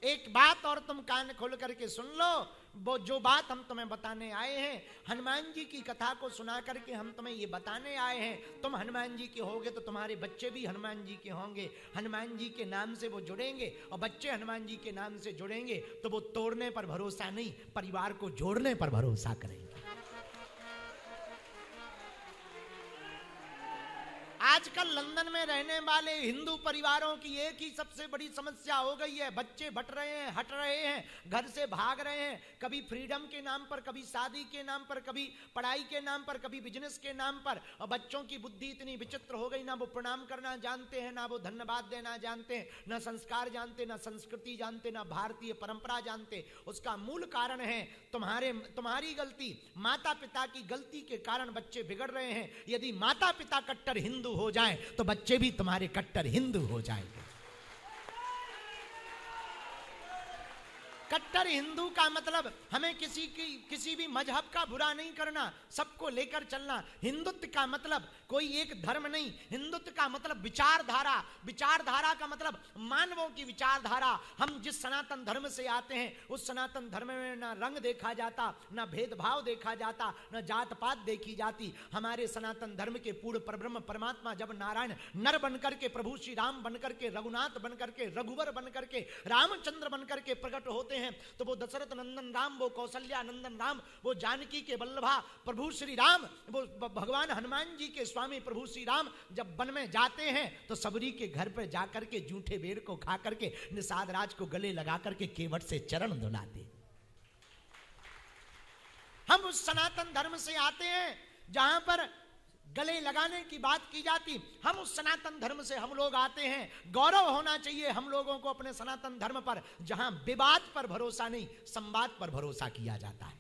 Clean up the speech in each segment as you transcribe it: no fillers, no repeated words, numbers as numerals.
एक बात और तुम कान खोल करके सुन लो, वो जो बात हम तुम्हें बताने आए हैं, हनुमान जी की कथा को सुना करके हम तुम्हें ये बताने आए हैं। तुम हनुमान जी के होगे तो तुम्हारे बच्चे भी हनुमान जी के होंगे, हनुमान जी के नाम से वो जुड़ेंगे, और बच्चे हनुमान जी के नाम से जुड़ेंगे तो वो तोड़ने पर भरोसा नहीं, परिवार को जोड़ने पर भरोसा करेंगे। आजकल लंदन में रहने वाले हिंदू परिवारों की एक ही सबसे बड़ी समस्या हो गई है, बच्चे बट रहे हैं, हट रहे हैं, घर से भाग रहे हैं, कभी फ्रीडम के नाम पर, कभी शादी के नाम पर, कभी पढ़ाई के नाम पर, कभी बिजनेस के नाम पर। और बच्चों की बुद्धि इतनी विचित्र हो गई, ना वो प्रणाम करना जानते हैं, ना वो धन्यवाद देना जानते हैं, ना संस्कार जानते, ना संस्कृति जानते, ना भारतीय परंपरा जानते। उसका मूल कारण है तुम्हारी गलती, माता पिता की गलती के कारण बच्चे बिगड़ रहे हैं। यदि माता पिता कट्टर हिंदू हो जाएं तो बच्चे भी तुम्हारे कट्टर हिंदू हो जाएंगे। कट्टर हिंदू का मतलब हमें किसी भी मजहब का बुरा नहीं करना, सबको लेकर चलना। हिंदुत्व का मतलब कोई एक धर्म नहीं, हिंदुत्व का मतलब विचारधारा, विचारधारा का मतलब मानवों की विचारधारा। हम जिस सनातन धर्म से आते हैं उस सनातन धर्म में ना रंग देखा जाता, ना भेदभाव देखा जाता, ना जात पात देखी जाती। हमारे सनातन धर्म के पूर्ण परब्रह्म परमात्मा जब नारायण नर बनकर के, प्रभु श्री राम बनकर के, रघुनाथ बनकर के, रघुवर बनकर के, रामचंद्र बनकर के प्रकट होते हैं, तो वो दशरथ नंदन राम, वो कौशल्या नंदन राम, वो जानकी के वल्लभा प्रभु श्री राम, वो भगवान हनुमान जी के स्वामी प्रभु श्री राम जब वन में जाते हैं तो सबरी के घर पर जाकर के जूठे बेर को खा करके निषाद राज को गले लगा करके केवट से चरण धुलाते। हम उस सनातन धर्म से आते हैं जहां पर गले लगाने की बात की जाती। हम उस सनातन धर्म से हम लोग आते हैं, गौरव होना चाहिए हम लोगों को अपने सनातन धर्म पर, जहां विवाद पर भरोसा नहीं, संवाद पर भरोसा किया जाता है।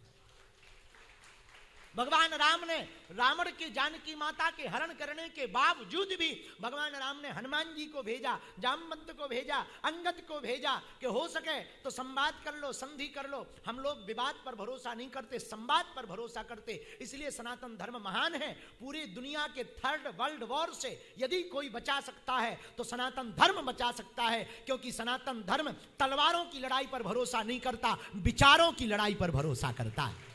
भगवान राम ने रावण की जानकी माता के हरण करने के बावजूद भी भगवान राम ने हनुमान जी को भेजा, जामवंत को भेजा, अंगद को भेजा कि हो सके तो संवाद कर लो, संधि कर लो। हम लोग विवाद पर भरोसा नहीं करते, संवाद पर भरोसा करते। इसलिए सनातन धर्म महान है। पूरी दुनिया के 3rd वर्ल्ड वॉर से यदि कोई बचा सकता है तो सनातन धर्म बचा सकता है, क्योंकि सनातन धर्म तलवारों की लड़ाई पर भरोसा नहीं करता, विचारों की लड़ाई पर भरोसा करता है।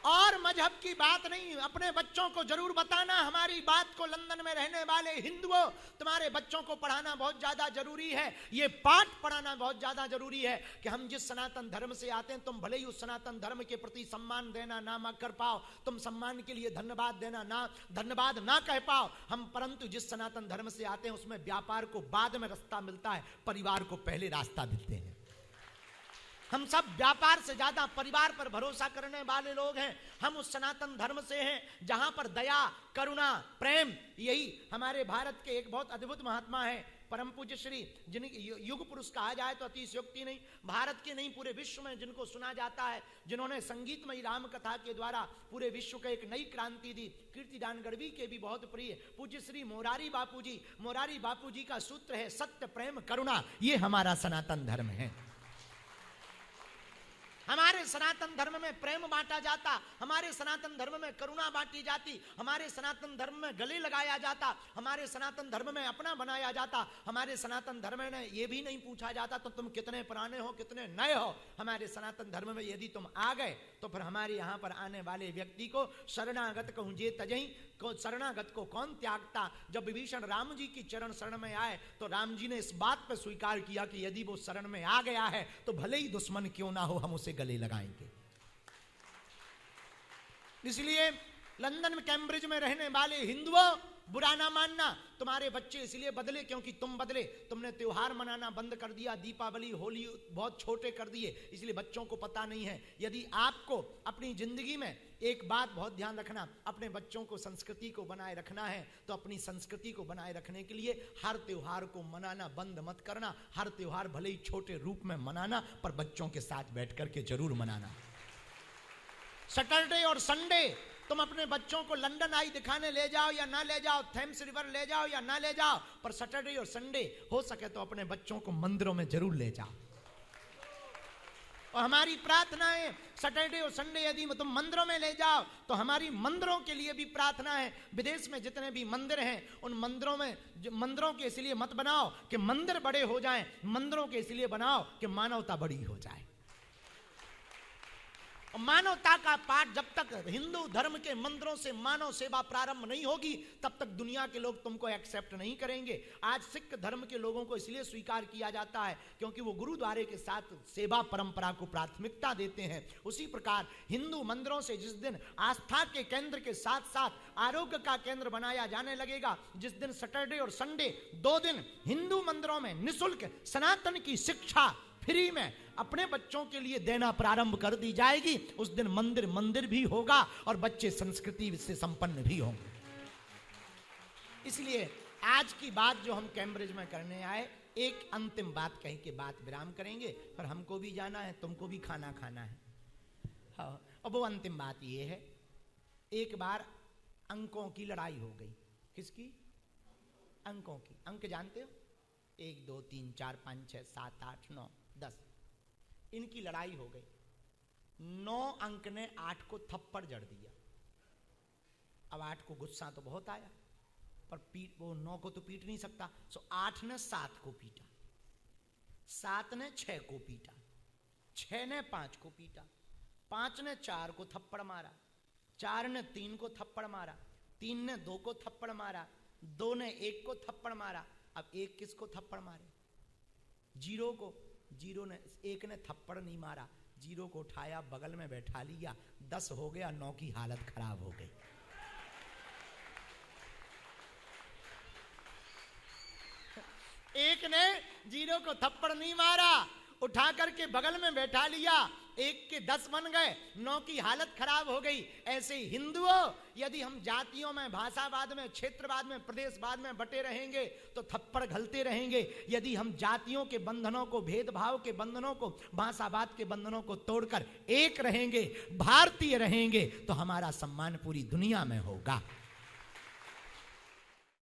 और मजहब की बात नहीं, अपने बच्चों को जरूर बताना हमारी बात को। लंदन में रहने वाले हिंदुओं, तुम्हारे बच्चों को पढ़ाना बहुत ज्यादा जरूरी है। ये पाठ पढ़ाना बहुत ज्यादा जरूरी है कि हम जिस सनातन धर्म से आते हैं, तुम भले ही उस सनातन धर्म के प्रति सम्मान देना ना कर पाओ, तुम सम्मान के लिए धन्यवाद देना धन्यवाद ना कह पाओ हम, परंतु जिस सनातन धर्म से आते हैं उसमें व्यापार को बाद में रास्ता मिलता है, परिवार को पहले रास्ता देते हैं। हम सब व्यापार से ज्यादा परिवार पर भरोसा करने वाले लोग हैं। हम उस सनातन धर्म से हैं जहां पर दया, करुणा, प्रेम, यही हमारे भारत के एक बहुत अद्भुत महात्मा है, परम पूज्य श्री, जिनकी युग पुरुष कहा जाए तो अतिशयोक्ति नहीं, भारत के नहीं पूरे विश्व में जिनको सुना जाता है, जिन्होंने संगीतमयी राम कथा के द्वारा पूरे विश्व को एक नई क्रांति दी। कीर्तिदान गढ़वी के भी बहुत प्रिय पूज्य श्री मोरारी बापू जी। मोरारी बापू जी का सूत्र है सत्य, प्रेम, करुणा। ये हमारा सनातन धर्म है। हमारे सनातन धर्म में प्रेम बांटा जाता, हमारे सनातन धर्म में करुणा बांटी जाती, हमारे सनातन धर्म में गले लगाया जाता, हमारे सनातन धर्म में अपना बनाया जाता। हमारे सनातन धर्म में ये भी नहीं पूछा जाता तो तुम कितने पुराने हो, कितने नए हो। हमारे सनातन धर्म में यदि तुम आ गए तो फिर हमारे यहाँ पर आने वाले व्यक्ति को शरणागत कहूं जे तजही, को शरणागत को कौन त्यागता। जब विभीषण राम जी की चरण शरण में आए तो राम जी ने इस बात पर स्वीकार किया कि यदि वो शरण में आ गया है तो भले ही दुश्मन क्यों ना हो, हम उसे गले लगाएंगे। इसलिए लंदन में, कैम्ब्रिज में रहने वाले हिंदुओं, बुरा ना मानना। तुम्हारे बच्चे इसलिए बदले क्योंकि तुम बदले, तुमने त्योहार मनाना बंद कर दिया, दीपावली, होली बहुत छोटे कर दिए, इसलिए बच्चों को पता नहीं है। यदि आपको अपनी जिंदगी में एक बात बहुत ध्यान रखना, अपने बच्चों को संस्कृति को बनाए रखना है तो अपनी संस्कृति को बनाए रखने के लिए हर त्योहार को मनाना बंद मत करना। हर त्योहार भले ही छोटे रूप में मनाना, पर बच्चों के साथ बैठ करके जरूर मनाना। सैटरडे और संडे तुम अपने बच्चों को लंदन आई दिखाने ले जाओ या ना ले जाओ, थेम्स रिवर ले जाओ या ना ले जाओ, पर सैटरडे और संडे हो सके तो अपने बच्चों को मंदिरों में जरूर ले जाओ। और हमारी प्रार्थनाएं सैटरडे और संडे यदि तुम मंदिरों में ले जाओ तो हमारी मंदिरों के लिए भी प्रार्थना है। विदेश में जितने भी मंदिर हैं उन मंदिरों के इसलिए मत बनाओ कि मंदिर बड़े हो जाएं, मंदिरों के इसलिए बनाओ कि मानवता बड़ी हो जाए। मानवता का पाठ जब तक हिंदू धर्म के मंदिरों से मानव सेवा प्रारंभ नहीं होगी तब तक दुनिया के लोग तुमको एक्सेप्ट नहीं करेंगे। आज सिख धर्म के लोगों को इसलिए स्वीकार किया जाता है क्योंकि वो गुरुद्वारे के साथ सेवा परंपरा को प्राथमिकता देते हैं। उसी प्रकार हिंदू मंदिरों से जिस दिन आस्था के केंद्र के साथ साथ आरोग्य का केंद्र बनाया जाने लगेगा, जिस दिन सैटरडे और संडे 2 दिन हिंदू मंदिरों में निःशुल्क सनातन की शिक्षा फ्री में अपने बच्चों के लिए देना प्रारंभ कर दी जाएगी, उस दिन मंदिर भी होगा और बच्चे संस्कृति से संपन्न भी होंगे। इसलिए आज की बात जो हम कैम्ब्रिज में करने आए, एक अंतिम बात कहीं के बात विराम करेंगे, पर हमको भी जाना है, तुमको भी खाना खाना है। हाँ, और वो अंतिम बात ये है, एक बार अंकों की लड़ाई हो गई। किसकी? अंकों की। अंक जानते हो? 1 2 3 4 5 6 7 8 9 10, इनकी लड़ाई हो गई। 9 अंक ने 8 को थप्पड़ जड़ दिया। अब 8 को गुस्सा तो बहुत आया, पर वो 9 को तो पीट नहीं सकता, सो 8 ने 7 को पीटा, 7 ने 6 को पीटा, 6 ने 5 को पीटा, 5 ने 4 को थप्पड़ मारा, 4 ने 3 को थप्पड़ मारा, 3 ने 2 को थप्पड़ मारा, 2 ने 1 को थप्पड़ मारा। अब 1 किसको थप्पड़ मारे? 0 को। 1 ने थप्पड़ नहीं मारा, 0 को उठाया बगल में बैठा लिया, 10 हो गया, 9 की हालत खराब हो गई। एक ने 0 को थप्पड़ नहीं मारा, उठा करके बगल में बैठा लिया, 1 के 10 बन गए, 9 की हालत खराब हो गई। ऐसे ही हिंदुओं, यदि हम जातियों में, भाषावाद में, क्षेत्रवाद में, प्रदेशवाद में बटे रहेंगे तो थप्पड़ घलते रहेंगे। यदि हम जातियों के बंधनों को, भेदभाव के बंधनों को, भाषावाद के बंधनों को तोड़कर एक रहेंगे, भारतीय रहेंगे, तो हमारा सम्मान पूरी दुनिया में होगा।